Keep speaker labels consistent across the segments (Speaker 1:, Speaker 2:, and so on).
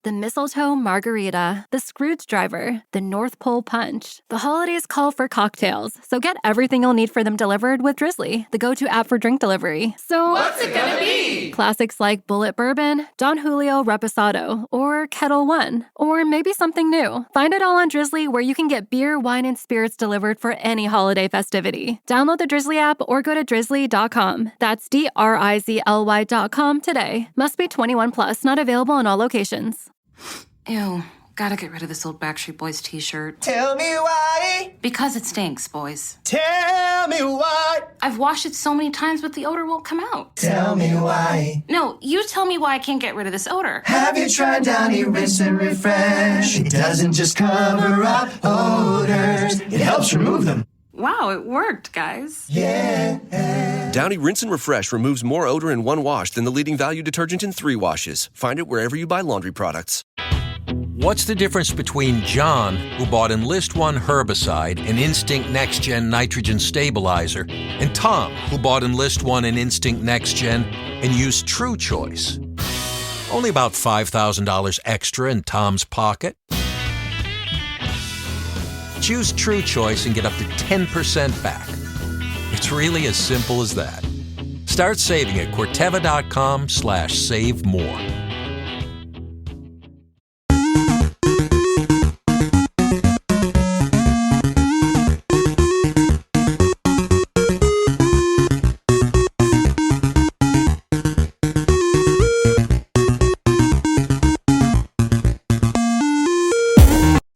Speaker 1: The mistletoe margarita, the Scrooge driver, the North Pole punch. The holidays call for cocktails, so get everything you'll need for them delivered with Drizzly, the go-to app for drink delivery. So,
Speaker 2: what's it gonna be?
Speaker 1: Classics like Bullet Bourbon, Don Julio Reposado, or Kettle One, or maybe something new. Find it all on Drizzly, where you can get beer, wine, and spirits delivered for any holiday festivity. Download the Drizzly app or go to drizzly.com. That's DRIZLY.com today. Must be 21 plus, not available in all locations.
Speaker 3: Ew, gotta get rid of this old Backstreet Boys t-shirt.
Speaker 2: Tell me why.
Speaker 3: Because it stinks, boys.
Speaker 2: Tell me why.
Speaker 3: I've washed it so many times, but the odor won't come out.
Speaker 2: Tell me why.
Speaker 3: No, you tell me why I can't get rid of this odor.
Speaker 2: Have you tried Downy Rinse and Refresh? It doesn't just cover up odors, it helps remove them.
Speaker 3: Wow, it worked, guys.
Speaker 2: Yeah.
Speaker 4: Downy Rinse and Refresh removes more odor in one wash than the leading value detergent in 3 washes. Find it wherever you buy laundry products.
Speaker 5: What's the difference between John, who bought Enlist One herbicide and Instinct Next Gen nitrogen stabilizer, and Tom, who bought Enlist One and Instinct Next Gen and used True Choice? Only about $5,000 extra in Tom's pocket. Choose True Choice and get up to 10% back. It's really as simple as that. Start saving at Corteva.com/save more.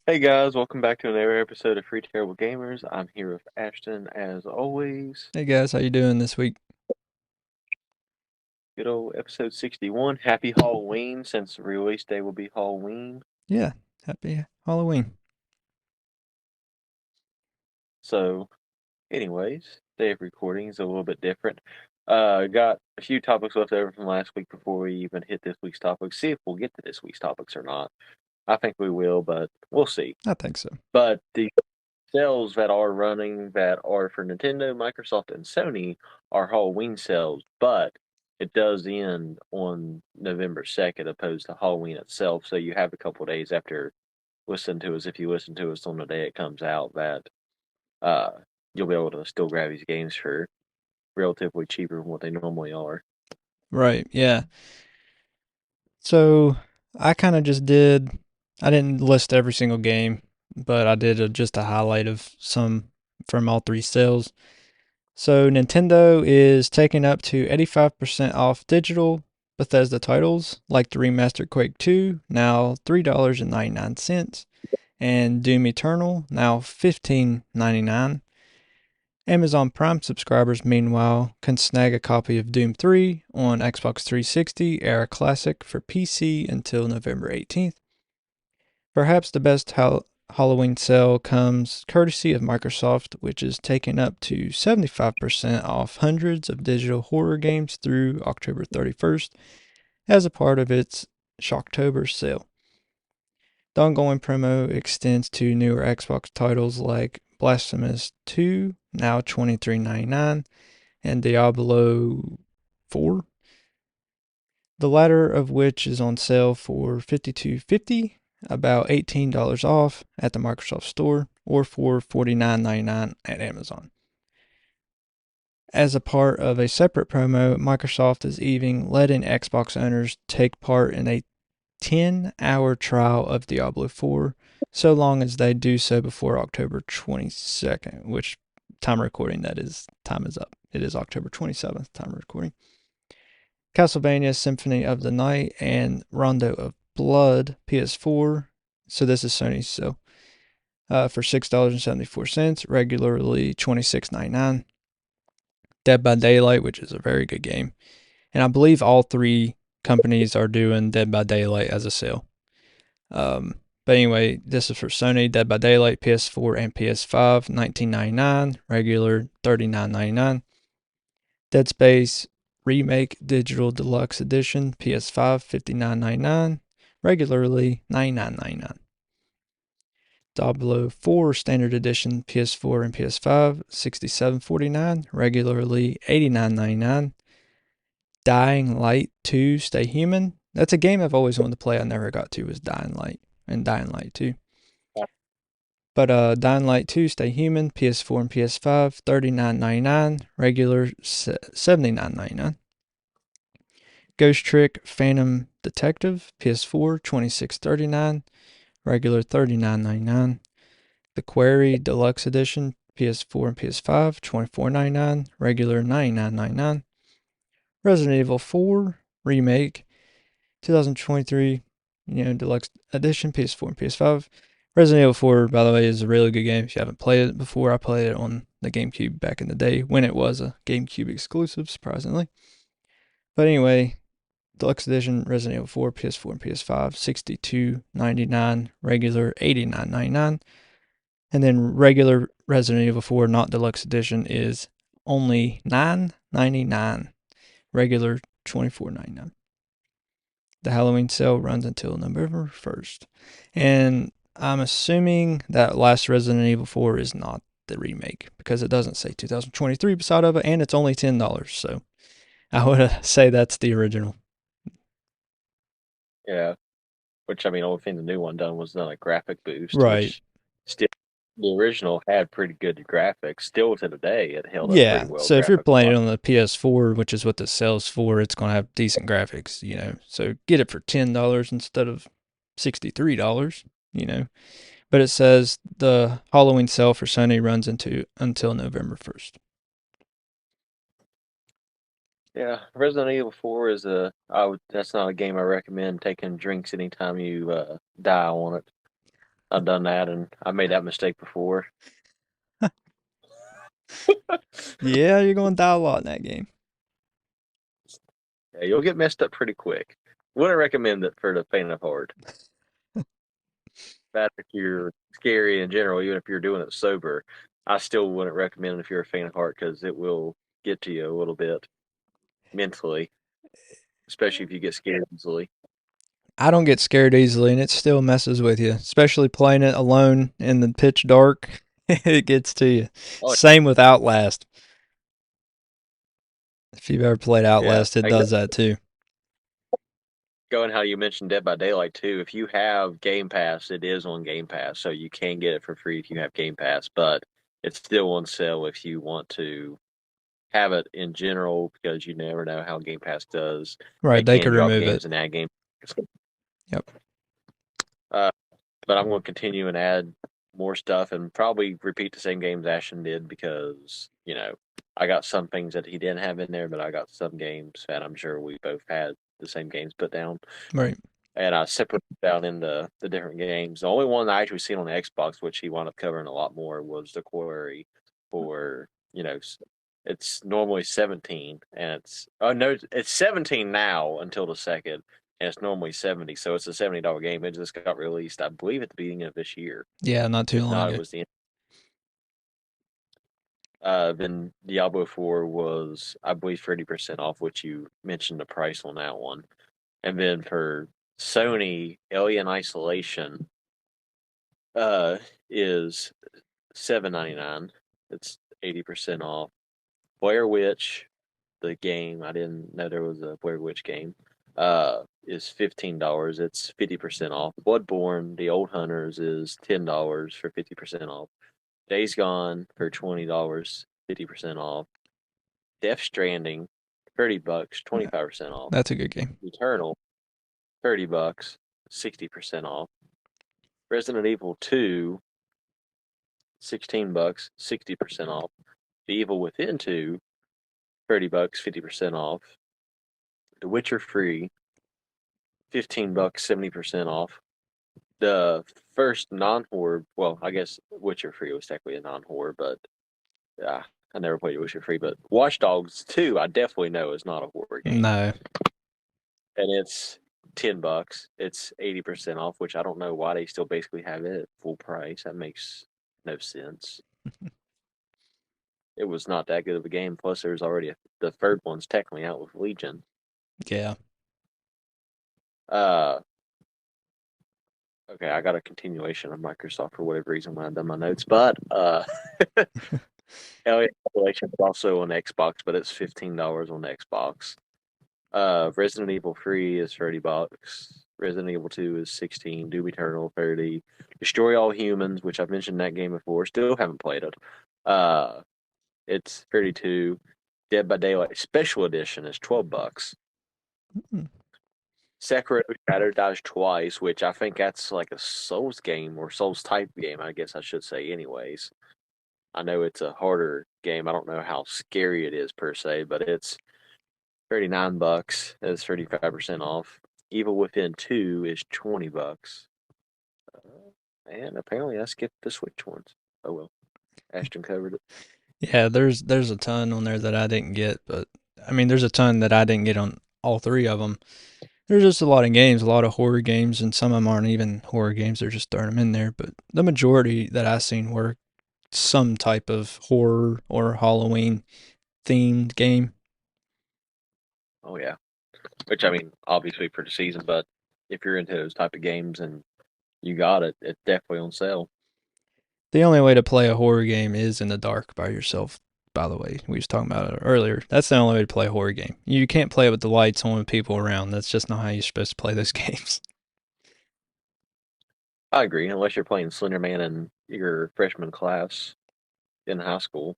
Speaker 6: Hey guys, welcome back to another episode of Free Terrible Gamers. I'm here with Ashton as always.
Speaker 7: Hey guys, how you doing this week?
Speaker 6: Good old episode 61. Happy Halloween, since the release day will be Halloween.
Speaker 7: Yeah, happy Halloween.
Speaker 6: So, anyways, day of recording is a little bit different. Got a few topics left over from last week before we even hit this week's topics. See if we'll get to this week's topics or not. I think we will, but we'll see.
Speaker 7: I think so.
Speaker 6: But the sales that are running that are for Nintendo, Microsoft, and Sony are Halloween sales, but it does end on November 2nd opposed to Halloween itself, so you have a couple days after listening to us, if you listen to us on the day it comes out, that you'll be able to still grab these games for relatively cheaper than what they normally are.
Speaker 7: Right, yeah. So, I kind of just did... I didn't list every single game, but I did just a highlight of some from all 3 sales. So Nintendo is taking up to 85% off digital Bethesda titles, like the remastered Quake 2, now $3.99, and Doom Eternal, now $15.99. Amazon Prime subscribers, meanwhile, can snag a copy of Doom 3 on Xbox 360 Era Classic for PC until November 18th. Perhaps the best Halloween sale comes courtesy of Microsoft, which is taking up to 75% off hundreds of digital horror games through October 31st as a part of its Shocktober sale. The ongoing promo extends to newer Xbox titles like Blasphemous 2, now $23.99, and Diablo 4, the latter of which is on sale for $52.50, about $18 off at the Microsoft Store, or for $49.99 at Amazon. As a part of a separate promo, Microsoft is even letting Xbox owners take part in a 10-hour trial of Diablo 4, so long as they do so before October 22nd, which time recording that is, time is up. It is October 27th time recording. Castlevania Symphony of the Night and Rondo of Blood PS4, so this is Sony's, so for $6.74, regularly $26.99. Dead by Daylight, which is a very good game, and I believe all 3 companies are doing Dead by Daylight as a sale. But anyway, this is for Sony. Dead by Daylight PS4 and PS5, $19.99, regular $39.99. Dead Space Remake Digital Deluxe Edition PS5, $59.99. Regularly $99.99. Diablo 4 Standard Edition PS4 and PS5, $67.49, regularly $89.99. Dying Light 2 Stay Human That's a game I've always wanted to play. I never got to was Dying Light and Dying Light 2.
Speaker 6: Yeah.
Speaker 7: But Dying Light 2, Stay Human, PS4 and PS5, $39.99, regular $79.99. Ghost Trick Phantom Detective, PS4, $26.39, regular $39.99. The Quarry Deluxe Edition, PS4 and PS5, $24.99, regular $99.99. Resident Evil 4 Remake, 2023, Deluxe Edition, PS4 and PS5. Resident Evil 4, by the way, is a really good game. If you haven't played it before, I played it on the GameCube back in the day when it was a GameCube exclusive, surprisingly. But anyway, Deluxe Edition, Resident Evil 4, PS4 and PS5, $62.99, regular $89.99. And then regular Resident Evil 4, not Deluxe Edition, is only $9.99, regular $24.99. The Halloween sale runs until November 1st. And I'm assuming that last Resident Evil 4 is not the remake because it doesn't say 2023 beside of it, and it's only $10. So I would say that's the original.
Speaker 6: Yeah. Which, I mean, only thing the new one done was done a graphic boost.
Speaker 7: Right.
Speaker 6: Which still, the original had pretty good graphics. Still to today, it held up
Speaker 7: Yeah,
Speaker 6: pretty well.
Speaker 7: so if you're playing it
Speaker 6: graphic-wise.
Speaker 7: on the PS4, which is what this sells for, it's going to have decent graphics. So get it for $10 instead of $63, But it says the Halloween sale for Sony runs until November 1st.
Speaker 6: Yeah, Resident Evil 4 is that's not a game I recommend taking drinks anytime you die on it. I've done that, and I made that mistake before.
Speaker 7: Yeah, you're going to die a lot in that game.
Speaker 6: Yeah, you'll get messed up pretty quick. Wouldn't recommend it for the faint of heart. Bad if you're scary in general, even if you're doing it sober. I still wouldn't recommend it if you're a faint of heart because it will get to you a little bit mentally, especially if you get scared easily.
Speaker 7: I don't get scared easily, and it still messes with you, especially playing it alone in the pitch dark. It gets to you.
Speaker 6: Oh,
Speaker 7: Same with Outlast. If you've ever played Outlast, it
Speaker 6: I
Speaker 7: does that too.
Speaker 6: Going how you mentioned Dead by Daylight too. If you have Game Pass, it is on Game Pass, so you can get it for free if you have Game Pass. But it's still on sale if you want to have it in general, because you never know how Game Pass does.
Speaker 7: Right, they
Speaker 6: can
Speaker 7: could
Speaker 6: drop
Speaker 7: remove
Speaker 6: games
Speaker 7: it.
Speaker 6: and add games.
Speaker 7: Yep.
Speaker 6: But I'm going to continue and add more stuff and probably repeat the same games Ashton did because, I got some things that he didn't have in there, but I got some games that I'm sure we both had the same games put down.
Speaker 7: Right.
Speaker 6: And I separated down into the different games. The only one I actually seen on the Xbox, which he wound up covering a lot more, was the Quarry for, it's normally 17 and it's 17 now until the second. And it's normally 70, so it's a $70 game. It just got released, I believe, at the beginning of this year.
Speaker 7: Yeah, not too long ago.
Speaker 6: It was the then Diablo 4 was, I believe, 30% off, which you mentioned the price on that one. And then for Sony, Alien Isolation is $7.99. It's 80% off. Blair Witch, the game, I didn't know there was a Blair Witch game, is $15. It's 50% off. Bloodborne, The Old Hunters, is $10 for 50% off. Days Gone for $20, 50% off. Death Stranding, $30, 25% off.
Speaker 7: That's a good game.
Speaker 6: Eternal, $30, 60% off. Resident Evil 2, $16, 60% off. The Evil Within 2, $30, 50% off. The Witcher free, $15, 70% off. The first non-horror, well, I guess Witcher free was technically a non-horror, but I never played Witcher free. But Watch Dogs 2, I definitely know is not a horror game.
Speaker 7: No.
Speaker 6: And it's $10. It's 80% off, which I don't know why they still basically have it at full price. That makes no sense. It was not that good of a game. Plus, there's already the third one's technically out with Legion.
Speaker 7: Yeah.
Speaker 6: Okay, I got a continuation of Microsoft for whatever reason when I've done my notes, but Alien Isolation is also on Xbox, but it's $15 on Xbox. Resident Evil 3 is $30. Resident Evil 2 is 16. Doom Eternal 30. Destroy All Humans, which I've mentioned that game before. Still haven't played it. It's 32. Dead by Daylight Special Edition is $12.
Speaker 7: Hmm.
Speaker 6: Sekiro Shadow Dies Twice, which I think that's like a Souls game or Souls type game, I guess I should say, anyways. I know it's a harder game. I don't know how scary it is per se, but it's $39. It's 35% off. Evil Within 2 is $20. And apparently I skipped the Switch ones. Oh well. Ashton covered it.
Speaker 7: Yeah, there's a ton on there that I didn't get, but I mean, there's a ton that I didn't get on all three of them. There's just a lot of games, a lot of horror games, and some of them aren't even horror games. They're just throwing them in there. But the majority that I've seen were some type of horror or Halloween themed game.
Speaker 6: Oh yeah. Which I mean, obviously for the season, but if you're into those type of games and you got it, it's definitely on sale.
Speaker 7: The only way to play a horror game is in the dark by yourself. By the way, we was talking about it earlier. That's the only way to play a horror game. You can't play it with the lights on with people around. That's just not how you're supposed to play those games.
Speaker 6: I agree, unless you're playing Slender Man in your freshman class in high school.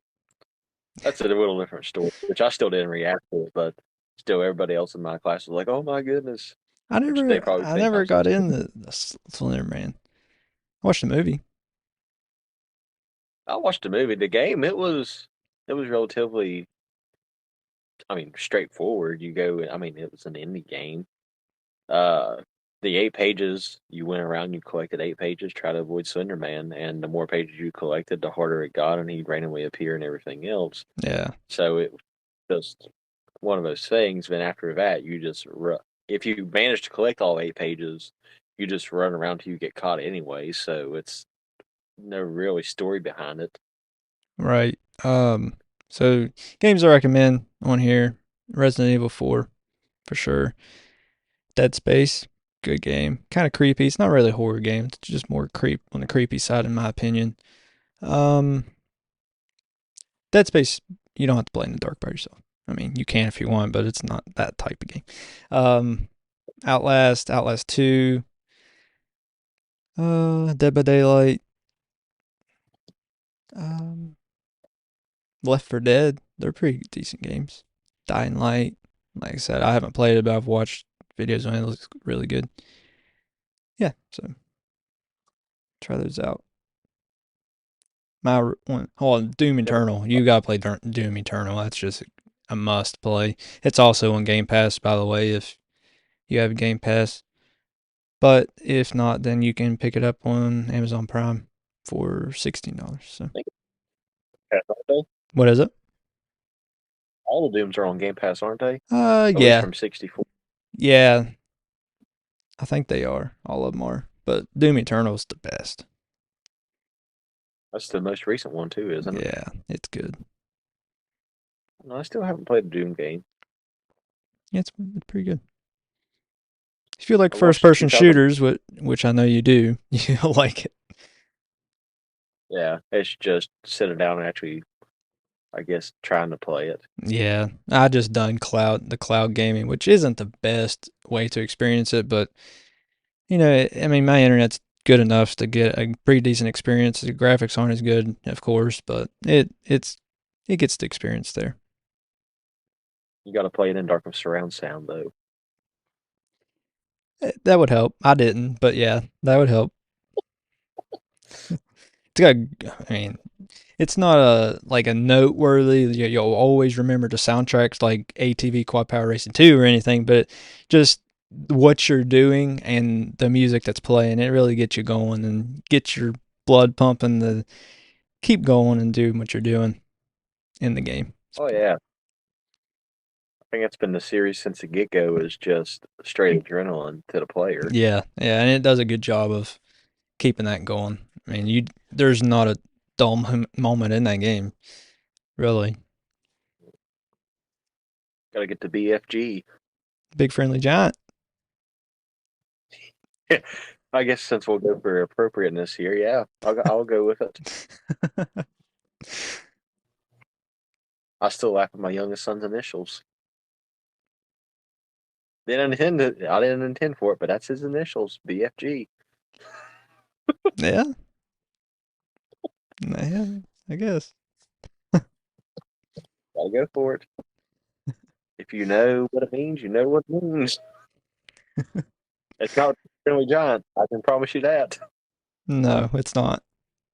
Speaker 6: That's a little different story, which I still didn't react to it, but still everybody else in my class was like, "Oh my goodness,"
Speaker 7: I
Speaker 6: which they
Speaker 7: never,
Speaker 6: probably
Speaker 7: I
Speaker 6: think
Speaker 7: never
Speaker 6: I'm
Speaker 7: got
Speaker 6: stupid.
Speaker 7: in the Slender Man. I watched the movie.
Speaker 6: I watched the movie. The game, it was relatively, I mean, straightforward. You go, I mean, it was an indie game. Uh, the 8 pages you went around, you collected 8 pages, try to avoid Slender Man, and the more pages you collected, the harder it got, and he'd randomly appear and everything else.
Speaker 7: Yeah,
Speaker 6: So it was just one of those things. Then after that, you just if you manage to collect all 8 pages, you just run around till you get caught anyway. So it's no really story behind it.
Speaker 7: right. So games I recommend on here: Resident Evil 4 for sure. Dead Space, good game. Kind of creepy. It's not really a horror game. It's just more creep on the creepy side, in my opinion. Um, Dead Space, you don't have to play in the dark by yourself. I mean, you can if you want, but it's not that type of game. Um, Outlast 2, Dead by Daylight, um, Left 4 Dead. They're pretty decent games. Dying Light, like I said, I haven't played it, but I've watched videos on it. It looks really good. Yeah, so try those out. My one, oh, Doom Eternal. You gotta play Doom Eternal. That's just a must play. It's also on Game Pass, by the way, if you have Game Pass. But if not, then you can pick it up on Amazon Prime for $16. So what is it?
Speaker 6: All the Dooms are on Game Pass, aren't they? At least
Speaker 7: Yeah,
Speaker 6: from 64.
Speaker 7: yeah. I think they are. All of them are. But Doom Eternal's the best.
Speaker 6: That's the most recent one too, isn't it?
Speaker 7: Yeah, it's good.
Speaker 6: No, I still haven't played a Doom game.
Speaker 7: Yeah, it's pretty good. If you like
Speaker 6: I
Speaker 7: first
Speaker 6: watched the
Speaker 7: person
Speaker 6: 2000.
Speaker 7: shooters, which I know you do, you'll like it.
Speaker 6: Yeah, it's just sitting down and actually, I guess, trying to play it.
Speaker 7: Yeah, I just done the cloud gaming, which isn't the best way to experience it, but I mean, my internet's good enough to get a pretty decent experience. The graphics aren't as good, of course, but it gets the experience there.
Speaker 6: You got to play it in dark with surround sound though.
Speaker 7: That would help. I didn't, but yeah, that would help. It's got, I mean, it's not like a noteworthy. You'll always remember the soundtracks like ATV Quad Power Racing 2 or anything, but just what you're doing and the music that's playing, it really gets you going and gets your blood pumping to keep going and do what you're doing in the game.
Speaker 6: Oh yeah, I think that's been the series since the get go is just straight adrenaline to the player.
Speaker 7: Yeah, yeah, and it does a good job of keeping that going. I mean, there's not a dull moment in that game, really.
Speaker 6: Got to get to BFG.
Speaker 7: Big friendly giant.
Speaker 6: I guess since we'll go for appropriateness here, yeah, I'll go with it. I still laugh at my youngest son's initials. I didn't intend for it, but that's his initials, BFG.
Speaker 7: Yeah. Yeah, I guess.
Speaker 6: Gotta go for it. If you know what it means, you know what it means. It's not Friendly Giant. I can promise you that.
Speaker 7: No, it's not.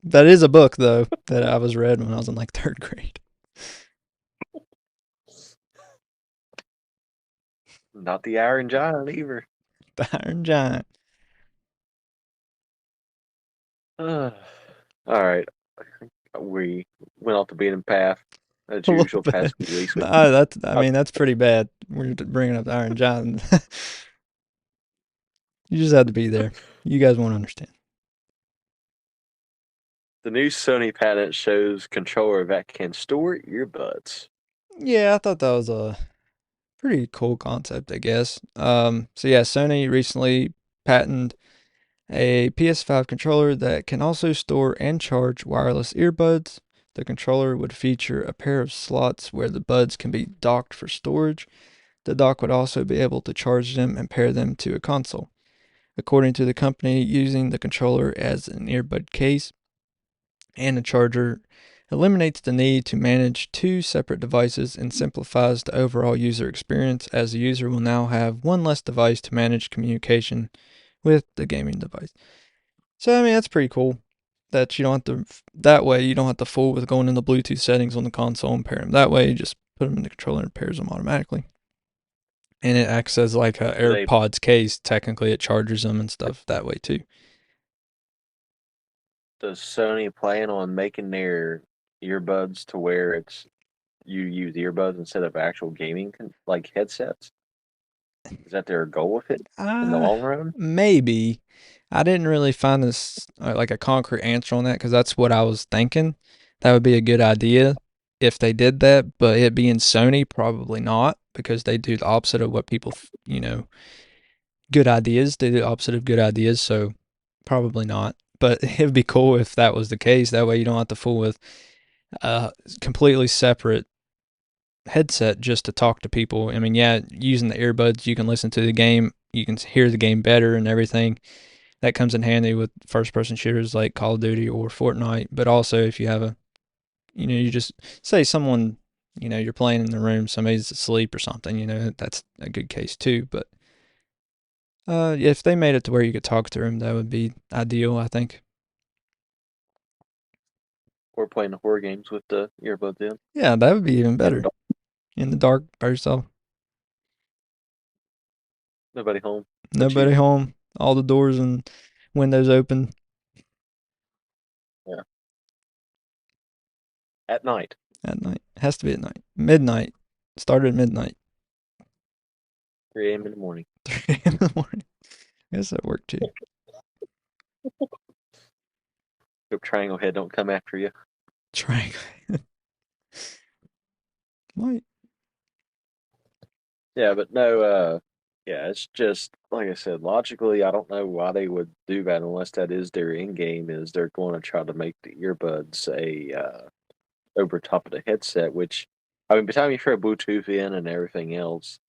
Speaker 7: That is a book, though, that I was read when I was in like 3rd grade.
Speaker 6: Not the Iron Giant either.
Speaker 7: The Iron Giant.
Speaker 6: All right. We went off the beaten path as
Speaker 7: A little
Speaker 6: usual
Speaker 7: bit.
Speaker 6: past few weeks.
Speaker 7: No, that's pretty bad. We're bringing up the Iron Giant. You just had to be there. You guys won't understand.
Speaker 6: The new Sony patent shows controller that can store earbuds.
Speaker 7: Yeah, I thought that was a pretty cool concept, I guess. So yeah, Sony recently patented a PS5 controller that can also store and charge wireless earbuds. The controller would feature a pair of slots where the buds can be docked for storage. The dock would also be able to charge them and pair them to a console. According to the company, using the controller as an earbud case and a charger eliminates the need to manage 2 separate devices and simplifies the overall user experience, as the user will now have one less device to manage communication with the gaming device. So, I mean, that's pretty cool that you don't have to, that way you don't have to fool with going in the Bluetooth settings on the console and pair them. That way you just put them in the controller and it pairs them automatically. And it acts as like a AirPods case. Technically, it charges them and stuff that way too.
Speaker 6: Does Sony plan on making their earbuds to where you use earbuds instead of actual gaming like headsets? Is that their goal with it in the long run?
Speaker 7: Maybe. I didn't really find this like a concrete answer on that because that's what I was thinking. That would be a good idea if they did that, but it being Sony, probably not, because they do the opposite of what people, good ideas. They do the opposite of good ideas, so probably not. But it'd be cool if that was the case. That way you don't have to fool with a completely separate headset just to talk to people. I mean, yeah, using the earbuds, you can listen to the game, you can hear the game better and everything. That comes in handy with first-person shooters like Call of Duty or Fortnite. But also if you have you just say someone, you're playing in the room, somebody's asleep or something, that's a good case too. But if they made it to where you could talk to them, that would be ideal, I think.
Speaker 6: Or playing the horror games with the earbuds in.
Speaker 7: Yeah, that would be even better. In the dark by yourself.
Speaker 6: Nobody home.
Speaker 7: Nobody home. All the doors and windows open.
Speaker 6: Yeah. At night.
Speaker 7: At night. It has to be at night. Midnight. Started at midnight.
Speaker 6: 3 a.m. in the morning.
Speaker 7: 3 a.m. in the morning. I guess that worked too.
Speaker 6: Hope Triangle Head don't come after you.
Speaker 7: Triangle Head. Might.
Speaker 6: Yeah, but no, it's just, like I said, logically, I don't know why they would do that unless that is their end game, is they're going to try to make the earbuds over top of the headset, which, I mean, by the time you throw Bluetooth in and everything else,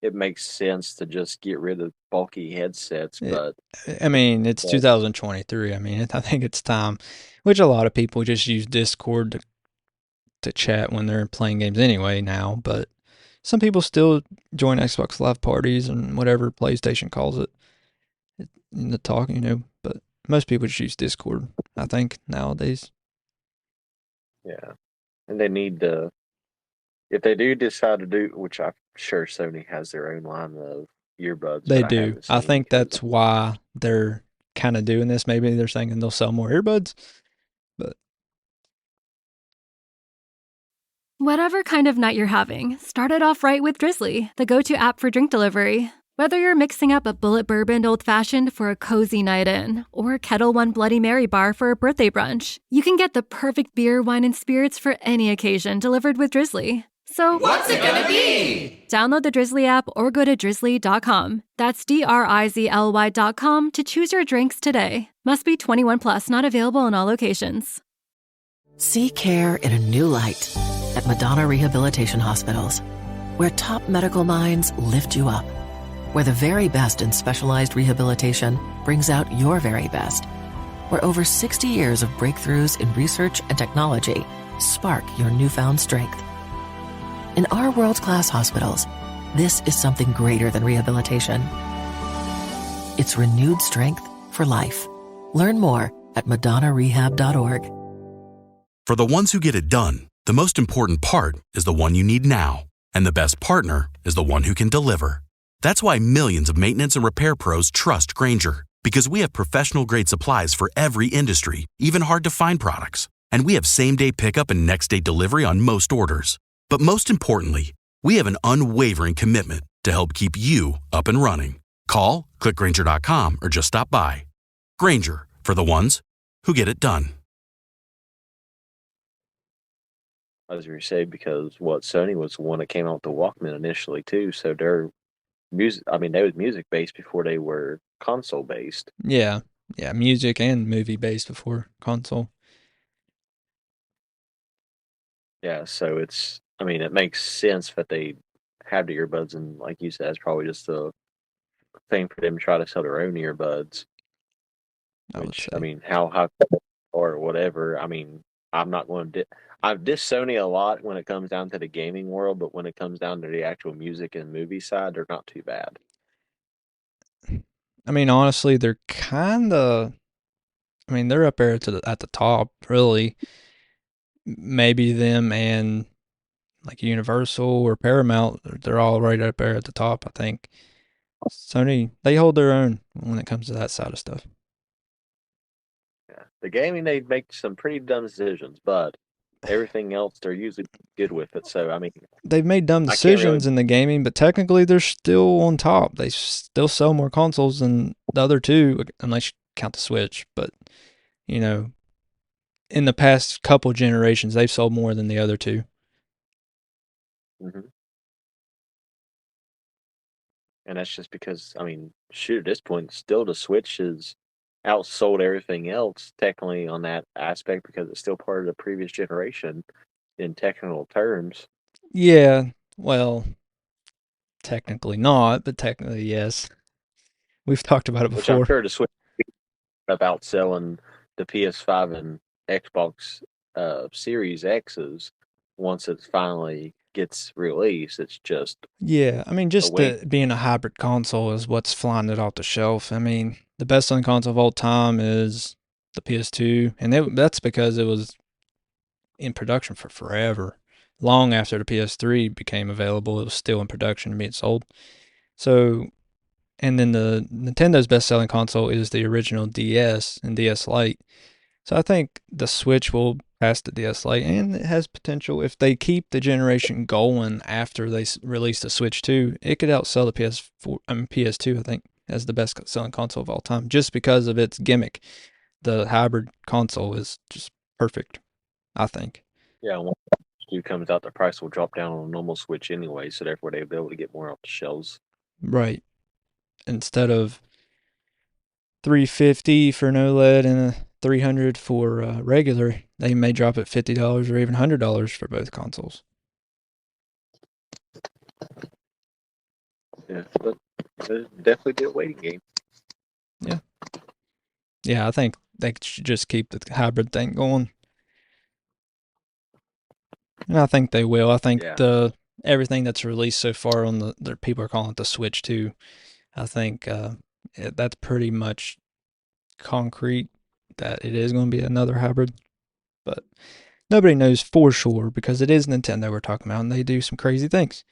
Speaker 6: it makes sense to just get rid of bulky headsets, but...
Speaker 7: I mean, it's 2023. I mean, I think it's time, which a lot of people just use Discord to chat when they're playing games anyway now, but some people still join Xbox Live parties and whatever PlayStation calls it in the talk, but most people just use Discord, I think, nowadays.
Speaker 6: Yeah. And they need to, if they do decide to do, which I'm sure Sony has their own line of earbuds.
Speaker 7: They do. I think that's why they're kind of doing this. Maybe they're thinking they'll sell more earbuds, but.
Speaker 1: Whatever kind of night you're having, start it off right with Drizzly, the go-to app for drink delivery. Whether you're mixing up a bullet bourbon old-fashioned for a cozy night in, or Kettle One Bloody Mary bar for a birthday brunch, you can get the perfect beer, wine, and spirits for any occasion delivered with Drizzly. So,
Speaker 2: What's it gonna be?
Speaker 1: Download the Drizzly app or go to drizzly.com. That's DRIZLY.com to choose your drinks today. Must be 21 plus, not available in all locations.
Speaker 8: See care in a new light at Madonna Rehabilitation Hospitals, where top medical minds lift you up. where the very best in specialized rehabilitation brings out your very best, where over 60 years of breakthroughs in research and technology spark your newfound strength. In our world-class hospitals, this is something greater than rehabilitation. It's renewed strength for life. Learn more at madonnarehab.org.
Speaker 9: For the ones who get it done, the most important part is the one you need now. And the best partner is the one who can deliver. That's why millions of maintenance and repair pros trust Grainger, because we have professional-grade supplies for every industry, even hard-to-find products. And we have same-day pickup and next-day delivery on most orders. But most importantly, we have an unwavering commitment to help keep you up and running. Call, click Grainger.com, or just stop by. Grainger, for the ones who get it done.
Speaker 6: As you say, because Sony was the one that came out with the Walkman initially too, so their music, I mean, they was music based before they were console based.
Speaker 7: Yeah, music and movie based before console.
Speaker 6: Yeah, so I mean, it makes sense that they have the earbuds, and like you said, it's probably just a thing for them to try to sell their own earbuds.
Speaker 7: I would
Speaker 6: Which,
Speaker 7: say.
Speaker 6: I mean, how or whatever. I mean, I'm not going to. I've dissed Sony a lot when it comes down to the gaming world, but when it comes down to the actual music and movie side, they're not too bad.
Speaker 7: I mean, honestly, they're kind of. I mean, they're up there at the top, really. Maybe them and like Universal or Paramount, they're all right up there at the top, I think. Sony, they hold their own when it comes to that side of stuff.
Speaker 6: Yeah, the gaming they make some pretty dumb decisions, but everything else they're usually good with it. So I mean,
Speaker 7: They've made dumb
Speaker 6: I can't really.
Speaker 7: decisions in the gaming, but technically they're still on top. They still sell more consoles than the other two, unless you count the Switch. But, you know, in the past couple generations, they've sold more than the other two.
Speaker 6: Mhm. And that's just because, I mean, shoot, at this point, still the Switch is outsold everything else technically on that aspect because it's still part of the previous generation in technical terms.
Speaker 7: Yeah, well, technically not, but technically yes. We've talked about it
Speaker 6: Which I'm
Speaker 7: before.
Speaker 6: sure the Switch is about selling the PS5 and Xbox Series X's once it finally gets released. It's just
Speaker 7: Yeah, I mean,
Speaker 6: a
Speaker 7: just
Speaker 6: wait.
Speaker 7: being a hybrid console is what's flying it off the shelf. I mean, the best selling console of all time is the PS2, and that's because it was in production for forever. Long after the PS3 became available, it was still in production and being sold. So, and then the Nintendo's best selling console is the original DS and DS Lite. So I think the Switch will pass the DS Lite, and it has potential if they keep the generation going after they release the Switch 2. It could outsell the PS4, PS2. I think as the best selling console of all time, just because of its gimmick. The hybrid console is just perfect, I think.
Speaker 6: Yeah, once two comes out, the price will drop down on a normal Switch anyway, so therefore they'll be able to get more off the shelves.
Speaker 7: Right. Instead of 350 for an OLED and a 300 for regular, they may drop it $50 or even $100 for both consoles.
Speaker 6: Yeah, but it'll definitely be a waiting game.
Speaker 7: Yeah. Yeah, I think they should just keep the hybrid thing going. And I think they will. I think
Speaker 6: Yeah.
Speaker 7: everything that's released so far on the people are calling it the Switch 2. I think that's pretty much concrete that it is going to be another hybrid. But nobody knows for sure because it is Nintendo we're talking about and they do some crazy things.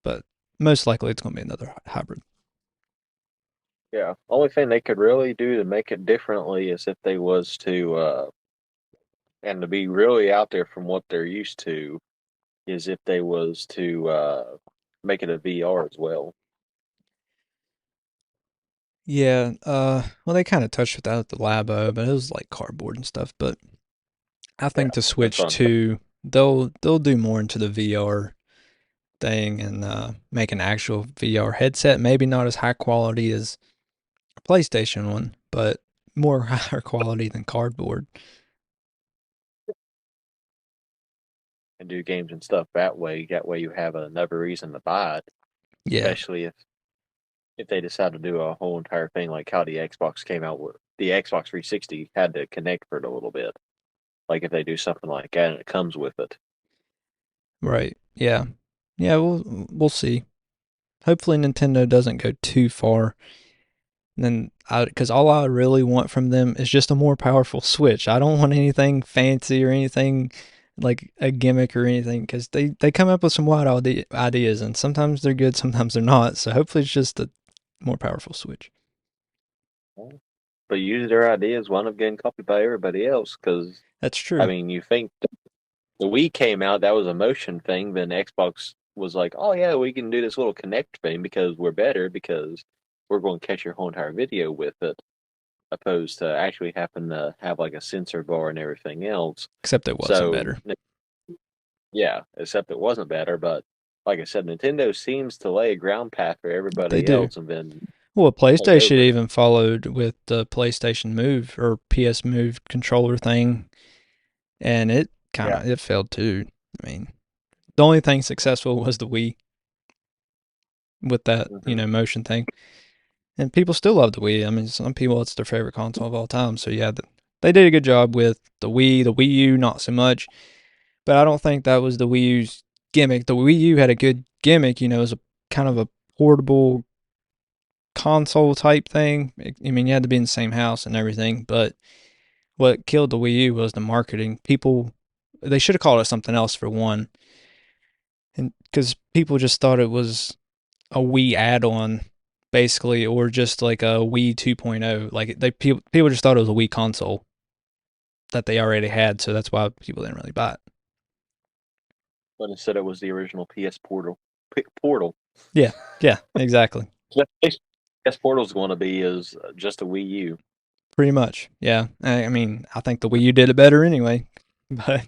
Speaker 7: But most likely it's going to be another hybrid.
Speaker 6: Yeah. Only thing they could really do to make it differently is if they was to and to be really out there from what they're used to is if they was to make it a VR as well.
Speaker 7: Yeah, well they kind of touched with that at the Labo, but it was like cardboard and stuff. But I
Speaker 6: Yeah,
Speaker 7: think the
Speaker 6: that's
Speaker 7: Switch
Speaker 6: what I'm saying.
Speaker 7: 2, they'll do more into the VR thing and make an actual VR headset. Maybe not as high quality as a PlayStation one, but more higher quality than cardboard.
Speaker 6: And do games and stuff that way. That way you have another reason to buy it,
Speaker 7: Yeah,
Speaker 6: especially if if they decide to do a whole entire thing like how the Xbox came out with the Xbox 360 had to connect for it a little bit. Like if they do something like that and it comes with it.
Speaker 7: Right. Yeah. Yeah, we'll see. Hopefully Nintendo doesn't go too far. And then because all I really want from them is just a more powerful Switch. I don't want anything fancy or anything like a gimmick or anything, because they come up with some wild ideas, and sometimes they're good, sometimes they're not. So hopefully it's just a more powerful Switch.
Speaker 6: But use their ideas, wind up getting copied by everybody else. Because
Speaker 7: That's true.
Speaker 6: I mean, you think the Wii came out, that was a motion thing. Then Xbox was like, "Oh yeah, we can do this little connect thing because we're better because we're going to catch your whole entire video with it." Opposed to actually having to have like a sensor bar and everything else.
Speaker 7: Except it wasn't better.
Speaker 6: Yeah, except it wasn't better. But like I said, Nintendo seems to lay a ground path for
Speaker 7: They
Speaker 6: everybody
Speaker 7: do.
Speaker 6: else, and then
Speaker 7: Well, PlayStation
Speaker 6: over.
Speaker 7: even followed with the PlayStation Move or PS Move controller thing, and it it failed too. I mean, the only thing successful was the Wii with that, motion thing. And people still love the Wii. I mean, some people, it's their favorite console of all time. So yeah, they did a good job with the Wii. The Wii U, not so much. But I don't think that was the Wii U's gimmick. The Wii U had a good gimmick, as a kind of a portable console type thing. I mean, you had to be in the same house and everything. But what killed the Wii U was the marketing. They should have called it something else for one. And because people just thought it was a Wii add-on, basically, or just like a Wii 2.0. Like people just thought it was a Wii console that they already had, so that's why people didn't really buy it.
Speaker 6: But instead, it was the original PS Portal. Portal.
Speaker 7: Yeah, exactly.
Speaker 6: PS Portal's going to be is just a Wii U.
Speaker 7: Pretty much, yeah. I mean, I think the Wii U did it better anyway, but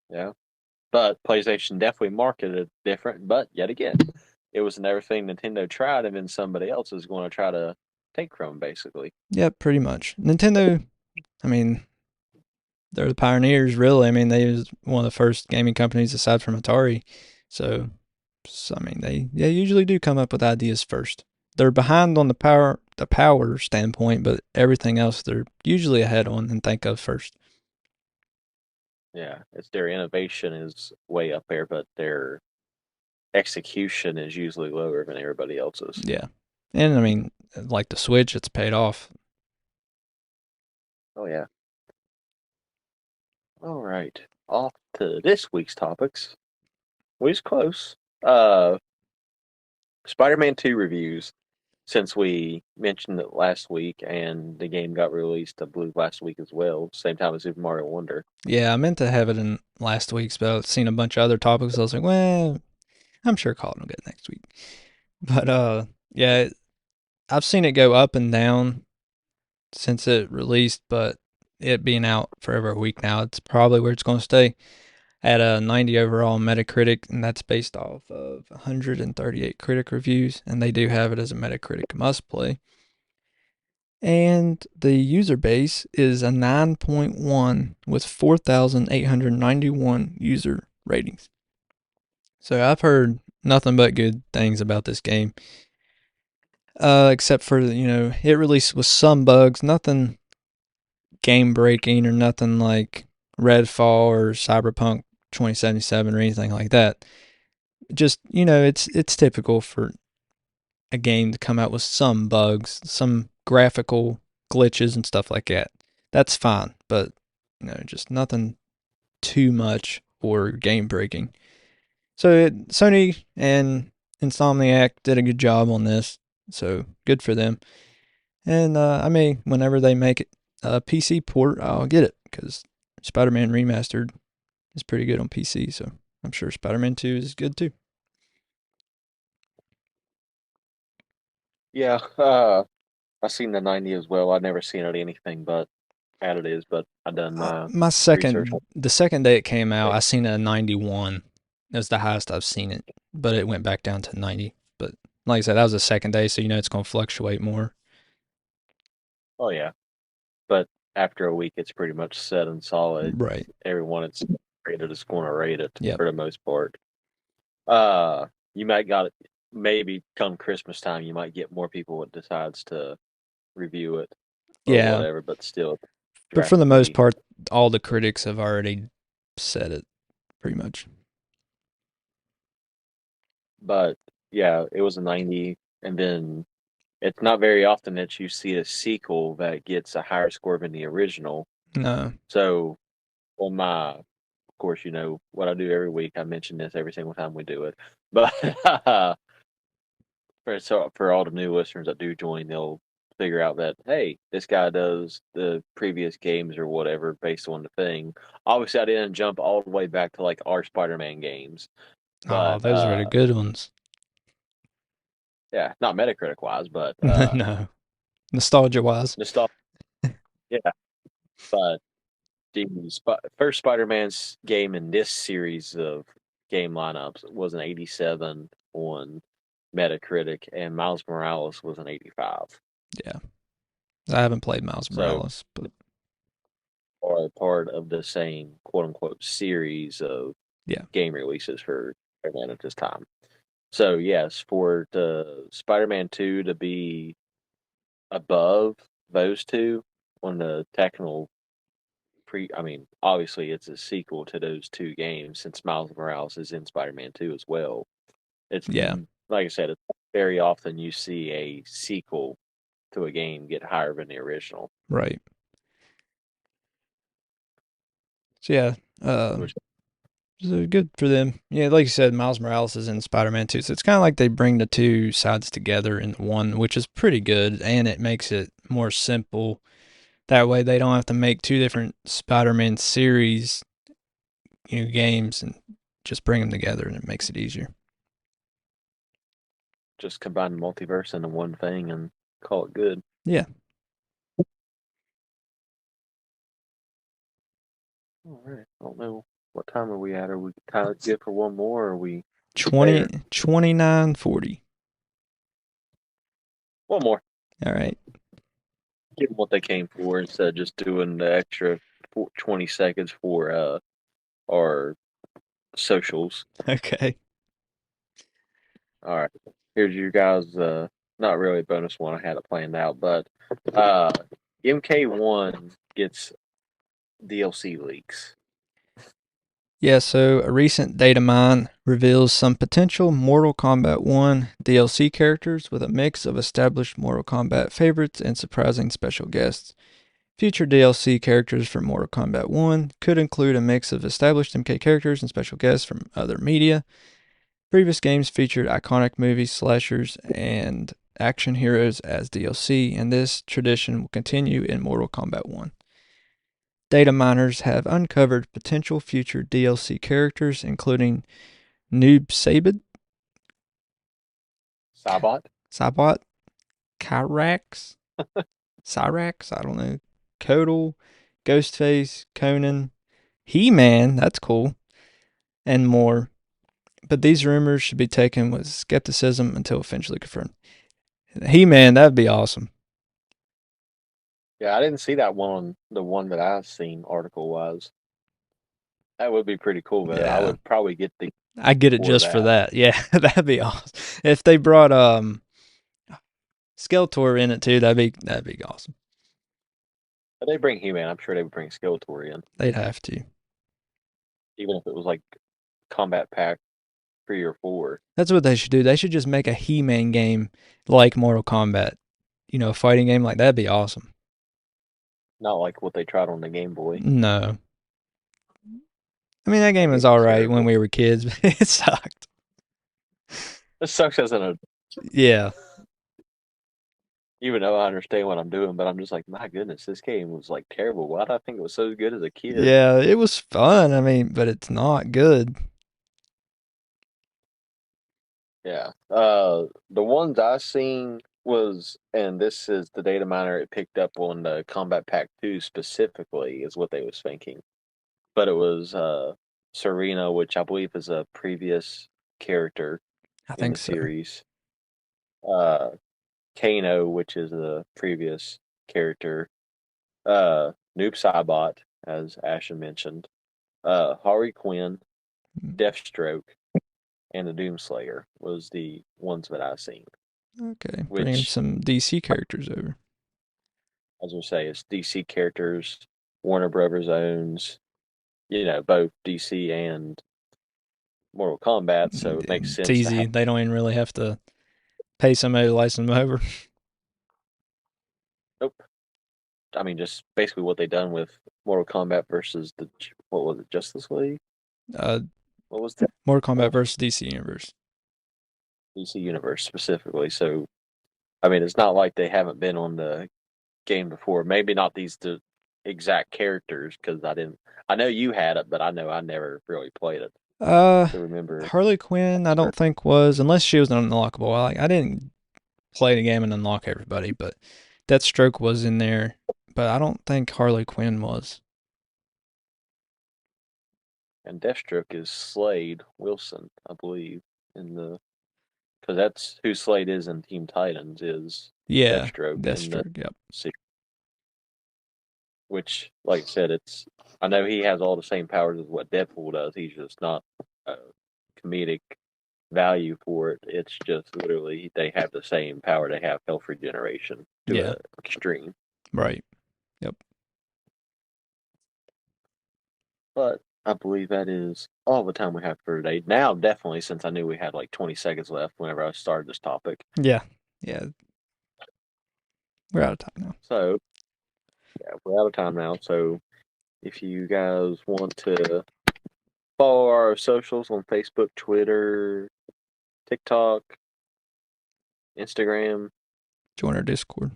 Speaker 6: yeah. But PlayStation definitely marketed it different. But yet again, it was in everything Nintendo tried, and then somebody else is going to try to take from, basically.
Speaker 7: Yeah, pretty much. Nintendo, I mean, they're the pioneers, really. I mean, they was one of the first gaming companies aside from Atari. So I mean, they usually do come up with ideas first. They're behind on the power standpoint, but everything else they're usually ahead on and think of first.
Speaker 6: Yeah, it's their innovation is way up there, but their execution is usually lower than everybody else's.
Speaker 7: Yeah. And I mean, like the Switch, it's paid off.
Speaker 6: Oh yeah. All right. Off to this week's topics. We was close. Spider-Man 2 reviews. Since we mentioned it last week and the game got released, I believe, last week as well, same time as Super Mario Wonder.
Speaker 7: Yeah, I meant to have it in last week's, but I've seen a bunch of other topics. I was like, well, I'm sure Colin will get it next week. But yeah, I've seen it go up and down since it released, but it being out for over a week now, it's probably where it's going to stay at a 90 overall Metacritic, and that's based off of 138 critic reviews, and they do have it as a Metacritic must play. And the user base is a 9.1 with 4,891 user ratings. So I've heard nothing but good things about this game. Except for, it released with some bugs, nothing game breaking or nothing like Redfall or Cyberpunk 2077 or anything like that. Just, it's typical for a game to come out with some bugs, some graphical glitches and stuff like that. That's fine, but just nothing too much or game breaking. So Sony and Insomniac did a good job on this, so good for them. And I may, whenever they make a PC port, I'll get it, because Spider-Man Remastered is pretty good on PC, so I'm sure Spider-Man 2 is good too.
Speaker 6: Yeah, I've seen the 90 as well. I've never seen it anything but how it is, but I've done my research.
Speaker 7: The second day it came out, I seen a 91. That's the highest I've seen it, but it went back down to 90. But like I said, that was the second day, so it's going to fluctuate more.
Speaker 6: Oh yeah, but after a week, it's pretty much set and solid.
Speaker 7: Right.
Speaker 6: Everyone it's rated is going to rate it
Speaker 7: Yep.
Speaker 6: for the most part. You might got it. maybe come Christmas time, you might get more people that decides to review it or
Speaker 7: Yeah,
Speaker 6: whatever. But still,
Speaker 7: but for the most
Speaker 6: drastically.
Speaker 7: part, all the critics have already said it, pretty much.
Speaker 6: But yeah, it was a 90, and then it's not very often that you see a sequel that gets a higher score than the original.
Speaker 7: No.
Speaker 6: So, on my, of course, you know what I do every week. I mention this every single time we do it. But for all the new listeners that do join, they'll figure out that hey, this guy does the previous games or whatever based on the thing. Obviously, I didn't jump all the way back to like our Spider-Man games,
Speaker 7: Oh,
Speaker 6: but
Speaker 7: those were the good ones.
Speaker 6: yeah, not Metacritic wise, but
Speaker 7: No. Nostalgia-wise.
Speaker 6: nostalgia. Yeah, but the first Spider-Man's game in this series of game lineups was an 87 on Metacritic, and Miles Morales was an 85.
Speaker 7: Yeah. I haven't played Miles
Speaker 6: So,
Speaker 7: Morales, but
Speaker 6: are part of the same quote unquote series of
Speaker 7: yeah.
Speaker 6: game releases for Spider-Man at this time. So, yes, for the Spider-Man 2 to be above those two on the technical I mean, obviously it's a sequel to those two games since Miles Morales is in Spider-Man 2 as well. It's
Speaker 7: Yeah.
Speaker 6: like I said, it's very often you see a sequel to a game get higher than the original.
Speaker 7: Right. So yeah,
Speaker 6: Which,
Speaker 7: so good for them. Yeah, like you said, Miles Morales is in Spider-Man 2, so it's kind of like they bring the two sides together in one, which is pretty good, and it makes it more simple. That way, they don't have to make two different Spider-Man series, games, and just bring them together, and it makes it easier.
Speaker 6: just combine the multiverse into one thing and call it good.
Speaker 7: Yeah.
Speaker 6: All right. I don't know what time are we at. Are we kind of good for one more? Or are we
Speaker 7: 29:40.
Speaker 6: one more?
Speaker 7: All right.
Speaker 6: Give them what they came for instead of just doing the extra 20 seconds for our socials.
Speaker 7: Okay.
Speaker 6: All right. Here's your guys. Not really a bonus one. I had it planned out, but MK1 gets DLC leaks.
Speaker 7: Yeah, so a recent data mine reveals some potential Mortal Kombat 1 DLC characters with a mix of established Mortal Kombat favorites and surprising special guests. Future DLC characters for Mortal Kombat 1 could include a mix of established MK characters and special guests from other media. Previous games featured iconic movie slashers and action heroes as DLC, and this tradition will continue in Mortal Kombat 1. Data miners have uncovered potential future DLC characters, including Noob Sabot, Kyrax, Cyrax, I don't know, Kodal, Ghostface, Conan, He-Man, that's cool, and more. But these rumors should be taken with skepticism until officially confirmed. He-Man, that'd be awesome.
Speaker 6: Yeah, I didn't see that one. The one that I've seen article wise. That would be pretty cool, but I
Speaker 7: Yeah.
Speaker 6: would probably get the.
Speaker 7: I get it just for that. Yeah, that'd be awesome. If they brought Skeletor in it too, that'd be awesome.
Speaker 6: If they bring He-Man, I'm sure they would bring Skeletor in,
Speaker 7: They'd have to.
Speaker 6: even if it was like Combat Pack 3 or 4.
Speaker 7: That's what they should do. They should just make a He-Man game like Mortal Kombat. A fighting game like that'd be awesome.
Speaker 6: Not like what they tried on the Game Boy.
Speaker 7: No. I mean, that game was alright when we were kids, but it sucked.
Speaker 6: It sucks as an adult.
Speaker 7: Yeah.
Speaker 6: Even though I understand what I'm doing, but I'm just like, my goodness, this game was like terrible. Why did I think it was so good as a kid?
Speaker 7: Yeah, it was fun. I mean, but it's not good.
Speaker 6: Yeah. The ones I seen was, and this is the data miner it picked up on the Combat Pack 2 specifically, is what they was thinking. But it was Serena, which I believe is a previous character in the series. Kano, which is a previous character. Noob Saibot, as Ashen mentioned. Harley Quinn, Deathstroke, and the Doomslayer was the ones that I've seen.
Speaker 7: Okay, bringing some DC characters over.
Speaker 6: As we say, it's DC characters. Warner Brothers owns, both DC and Mortal Kombat, so it makes sense.
Speaker 7: It's easy. They don't even really have to pay somebody to license them over.
Speaker 6: Nope. I mean, just basically what they done with Mortal Kombat versus what was it, Justice League? What was that?
Speaker 7: Mortal Kombat versus DC Universe.
Speaker 6: DC Universe specifically. So, I mean, it's not like they haven't been on the game before. Maybe not the exact characters, because I know you had it, but I know I never really played it. To remember
Speaker 7: Harley Quinn, I don't think was, unless she was an unlockable. I didn't play the game and unlock everybody, but Deathstroke was in there, but I don't think Harley Quinn was.
Speaker 6: And Deathstroke is Slade Wilson, I believe, because that's who Slade is in Teen Titans, is
Speaker 7: Deathstroke, yep.
Speaker 6: Which, like I said, I know he has all the same powers as what Deadpool does. He's just not comedic value for it. It's just literally they have the same power. They have health regeneration to an extreme.
Speaker 7: Right. Yep.
Speaker 6: But I believe that is all the time we have for today. Now, definitely, since I knew we had like 20 seconds left whenever I started this topic.
Speaker 7: Yeah. We're out of time now.
Speaker 6: So, yeah, we're out of time now. So, if you guys want to follow our socials on Facebook, Twitter, TikTok, Instagram.
Speaker 7: Join our Discord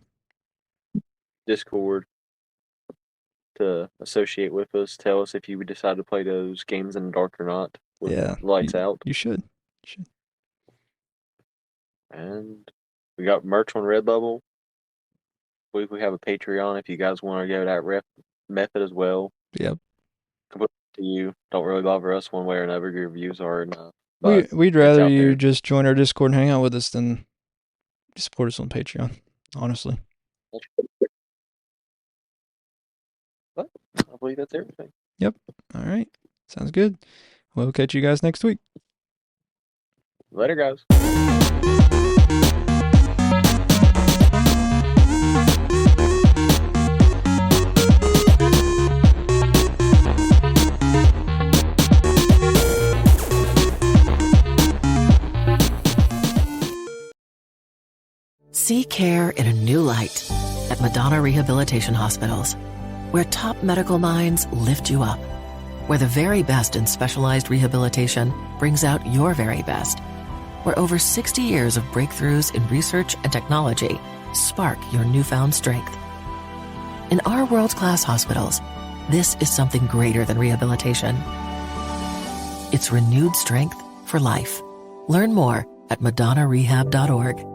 Speaker 6: to associate with us. Tell us if you would decide to play those games in the dark or not. With lights out.
Speaker 7: You should.
Speaker 6: And we got merch on Redbubble. I believe we have a Patreon if you guys want to go that method as well.
Speaker 7: Yep.
Speaker 6: To you. Don't really bother us one way or another. Your reviews are enough.
Speaker 7: We'd rather you just join our Discord and hang out with us than support us on Patreon, honestly.
Speaker 6: But I believe that's everything.
Speaker 7: Yep. All right. Sounds good. We'll catch you guys next week.
Speaker 6: Later, guys.
Speaker 8: See care in a new light at Madonna Rehabilitation Hospitals, where top medical minds lift you up, where the very best in specialized rehabilitation brings out your very best, where over 60 years of breakthroughs in research and technology spark your newfound strength. In our world-class hospitals, this is something greater than rehabilitation. It's renewed strength for life. Learn more at madonnarehab.org.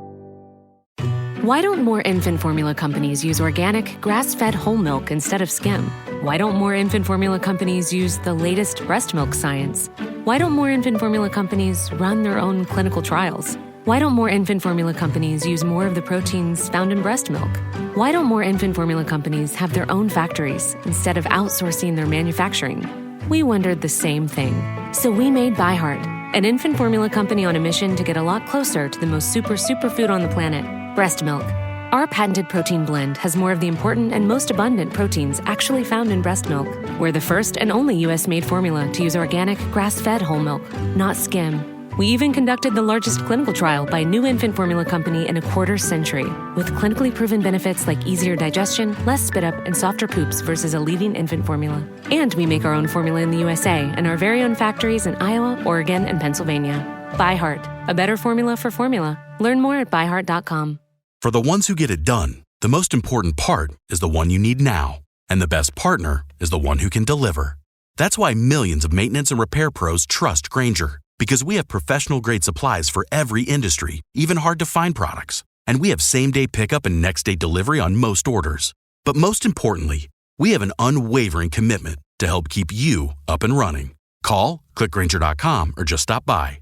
Speaker 10: Why don't more infant formula companies use organic, grass-fed whole milk instead of skim? Why don't more infant formula companies use the latest breast milk science? Why don't more infant formula companies run their own clinical trials? Why don't more infant formula companies use more of the proteins found in breast milk? Why don't more infant formula companies have their own factories instead of outsourcing their manufacturing? We wondered the same thing. So we made ByHeart, an infant formula company on a mission to get a lot closer to the most superfood on the planet, breast milk. Our patented protein blend has more of the important and most abundant proteins actually found in breast milk. We're the first and only U.S.-made formula to use organic, grass-fed whole milk, not skim. We even conducted the largest clinical trial by a new infant formula company in a quarter-century, with clinically proven benefits like easier digestion, less spit-up, and softer poops versus a leading infant formula. And we make our own formula in the USA and our very own factories in Iowa, Oregon, and Pennsylvania. ByHeart, a better formula for formula. Learn more at byheart.com.
Speaker 9: For the ones who get it done, the most important part is the one you need now. And the best partner is the one who can deliver. That's why millions of maintenance and repair pros trust Grainger, because we have professional-grade supplies for every industry, even hard-to-find products. And we have same-day pickup and next-day delivery on most orders. But most importantly, we have an unwavering commitment to help keep you up and running. Call, click Grainger.com, or just stop by.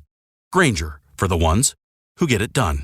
Speaker 9: Grainger, for the ones who get it done.